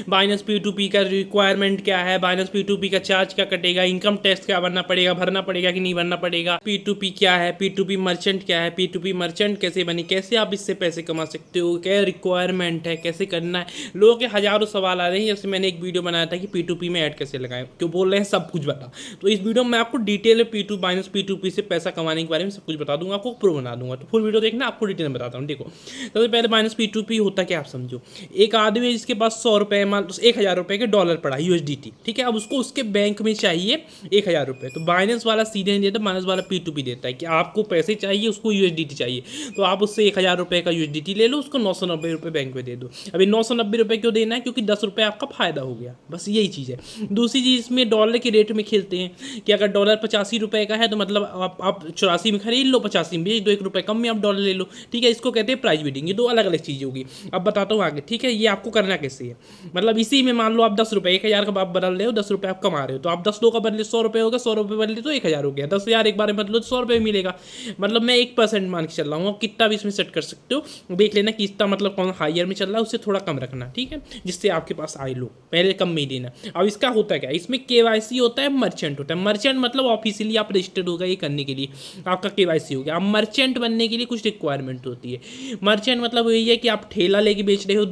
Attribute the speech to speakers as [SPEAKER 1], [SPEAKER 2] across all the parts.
[SPEAKER 1] Binance P2P का requirement क्या है, बाइनेंस P2P का चार्ज क्या कटेगा, इनकम टैक्स क्या भरना पड़ेगा कि नहीं भरना पड़ेगा, P2P क्या है, P2P मर्चेंट क्या है, P2P मर्चेंट कैसे बनी, कैसे आप इससे पैसे कमा सकते हो, क्या रिक्वायरमेंट है, कैसे करना है। लोगों के हज़ारों सवाल आ रहे हैं। जैसे मैंने एक वीडियो बनाया था कि P2P में ऐड कैसे लगाएं, क्यों बोल रहे हैं सब कुछ बता। तो इस वीडियो में आपको डिटेल में बाइनेंस P2P से पैसा कमाने के बारे में सब कुछ बता दूंगा, आपको प्रो बना दूंगा। तो फुल वीडियो देखना, आपको डिटेल में बताता हूँ। देखो, सबसे पहले बाइनेंस P2P होता क्या आप समझो। एक आदमी है जिसके पास 100 रुपये, मान 1000 रुपये के डॉलर पड़ा USDT, ठीक है। अब उसको उसके बैंक में चाहिए 1000 रुपये, तो बाइनेंस वाला सीधे नहीं देता, बाइनेंस वाला P2P देता है कि आपको पैसे चाहिए, उसको USDT चाहिए, तो आप उससे 1000 रुपये का USDT ले लो, उसको 990 रुपये बैंक में दे दो। अभी 990 रुपये क्यों देना है, क्योंकि 10 रुपये आपका फायदा हो गया, बस यही चीज़ है। दूसरी चीज़ इसमें डॉलर के रेट में खेलते हैं कि अगर डॉलर 85 रुपये का है तो मतलब आप 84 में खरीद लो, 85 में बेच दो, 1 रुपये कम में आप डॉलर ले लो, ठीक है। इसको कहते हैं प्राइस बीडिंग। ये दो अलग अलग चीज़ें होगी, अब बताता हूँ आगे, ठीक है। ये आपको करना कैसे है, मतलब इसी में मान लो आप 10 रुपये 1000 का आप बदल रहे हो, 10 रुपये आप कमा रहे हो, तो आप 10 लोग का बदले 100 रुपये होगा, 100 रुपये बदले तो 1000 हो गया, 10,000 एक बार में बदलो तो 100 रुपये मिलेगा। मतलब मैं 1% मान के चल रहा हूँ, आप कितना भी इसमें सेट कर सकते हो, देख लेना कि इसका मतलब कौन हायर में चल रहा है, उससे थोड़ा कम रखना, ठीक है, जिससे आपके पास आए लो, पहले कम में ही देना। अब इसका होता क्या है, इसमें KYC होता है, मर्चेंट होता है। मर्चेंट मतलब ऑफिशियली आप रजिस्टर्ड होगा, ये करने के लिए आपका KYC हो गया। अब मर्चेंट बनने के लिए कुछ रिक्वायरमेंट होती है। मर्चेंट मतलब यही है कि आप ठेला लेके बेच रहे हो,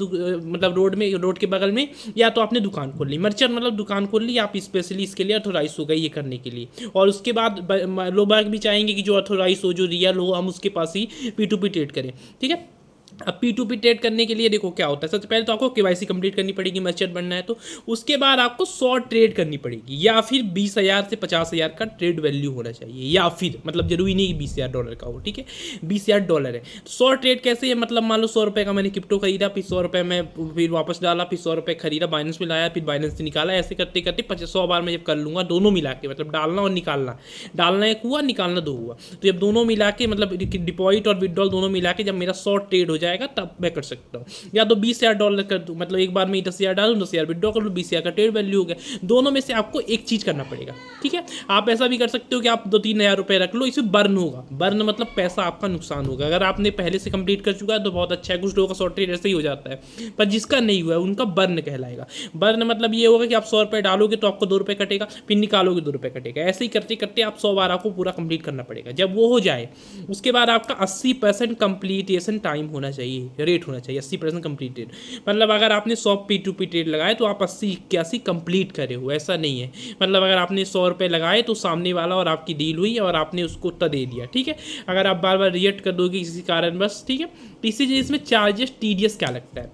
[SPEAKER 1] मतलब रोड के बगल में, या तो आपने दुकान खोल ली। मर्चेंट मतलब दुकान खोल ली, आप स्पेशली इसके लिए अथोराइज हो गए ये करने के लिए। और उसके बाद लोग बाग भी चाहेंगे कि जो अथोराइज हो, जो रियल हो, हम उसके पास ही P2P ट्रेड करें, ठीक है। अब P2P ट्रेड करने के लिए देखो क्या होता है, सबसे पहले तो आपको KYC कंप्लीट करनी पड़ेगी, मर्चेंट बनना है तो। उसके बाद आपको 100 ट्रेड करनी पड़ेगी, या फिर 20,000 से 50,000 का ट्रेड वैल्यू होना चाहिए, या फिर मतलब जरूरी नहीं कि 20,000 डॉलर का हो, ठीक है। 20,000 डॉलर है तो 100 ट्रेड कैसे है, मतलब मान लो 100 रुपये का मैंने क्रिप्टो खरीदा, फिर 100 रुपये में फिर वापस डाला, फिर 100 रुपये खरीदा, बाइनेंस में लाया, फिर बाइनेंस से निकाला, ऐसे करते करते 100 बार में जब कर लूँगा दोनों मिला के, मतलब डालना और निकालना, डालना एक हुआ, निकालना दो हुआ, तो जब दोनों मिला के मतलब डिपॉजिट और विड्रॉल दोनों मिला के जब मेरा 100 ट्रेड हो जाएगा तब मैं कर सकता हूँ। या तो 20,000 डॉलर कर दूँ, मतलब एक बार में 10,000 डालूँ, 10,000 विड्रॉ कर लूँ, 20,000 का ट्रेड वैल्यू हो गया। दोनों में से आपको एक चीज़ करना पड़ेगा, ठीक है। आप ऐसा भी कर सकते हो कि आप 2-3 हज़ार रुपये रख लो, इसमें बर्न होगा। बर्न मतलब पैसा आपका नुकसान होगा। अगर आपने पहले से कंप्लीट कर चुका है तो बहुत अच्छा है, कुछ लोगों का 100 ट्रेड ऐसे ही हो जाता है, पर जिसका नहीं हुआ है उनका बर्न कहलाएगा। बर्न मतलब ये होगा कि आप 100 रुपये डालोगे तो आपको 2 रुपये कटेगा, फिर निकालोगे 2 रुपये कटेगा, ऐसे ही करते करते आप 100 बार आपको पूरा कंप्लीट करना पड़ेगा। जब वो हो जाए उसके बाद आपका 80% कंप्लीटेशन टाइम होना चाहिए, रेट होना चाहिए 80% कंप्लीटेड। मतलब अगर आपने 100 P2P ट्रेड लगाए तो आप 80-81 कंप्लीट करे हो, ऐसा नहीं है। मतलब अगर आपने 100 रुपये लगाए तो सामने वाला और आपकी डील हुई और आपने उसको उतना दे दिया, ठीक है। अगर आप बार बार रिएक्ट कर दोगे किसी कारण बस, ठीक है। तीसरी चीज़ इसमें चार्जेस TDS क्या लगता है,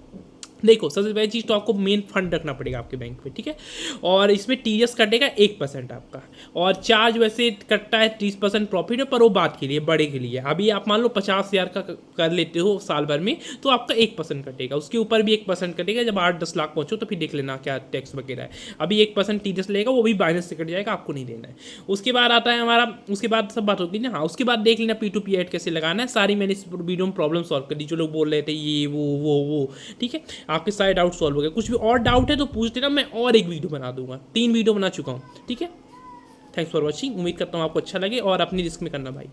[SPEAKER 1] देखो सबसे पहली चीज़ तो आपको मेन फंड रखना पड़ेगा आपके बैंक में, ठीक है। और इसमें TDS कटेगा 1% आपका, और चार्ज वैसे कटता है 30% प्रॉफिट है, पर वो बात के लिए, बड़े के लिए। अभी आप मान लो 50,000 का कर लेते हो साल भर में तो आपका 1% कटेगा, उसके ऊपर भी 1% कटेगा। जब 8-10 लाख पहुँचो तो फिर देख लेना क्या टैक्स वगैरह है। अभी 1% TDS लेगा, वो भी बाइनेंस से कट जाएगा, आपको नहीं देना है। उसके बाद आता है हमारा, उसके बाद सब बात होगी ना, हाँ। उसके बाद देख लेना P2P ऐड कैसे लगाना है, सारी मैंने इस वीडियो में प्रॉब्लम सॉल्व कर दी। जो लोग बोल रहे थे ये वो, ठीक है, आपके सारे डाउट सॉल्व हो गए। कुछ भी और डाउट है तो पूछ लेना, मैं और एक वीडियो बना दूंगा, 3 वीडियो बना चुका हूँ, ठीक है। थैंक्स फॉर वॉचिंग, उम्मीद करता हूँ आपको अच्छा लगे, और अपनी रिस्क में करना भाई।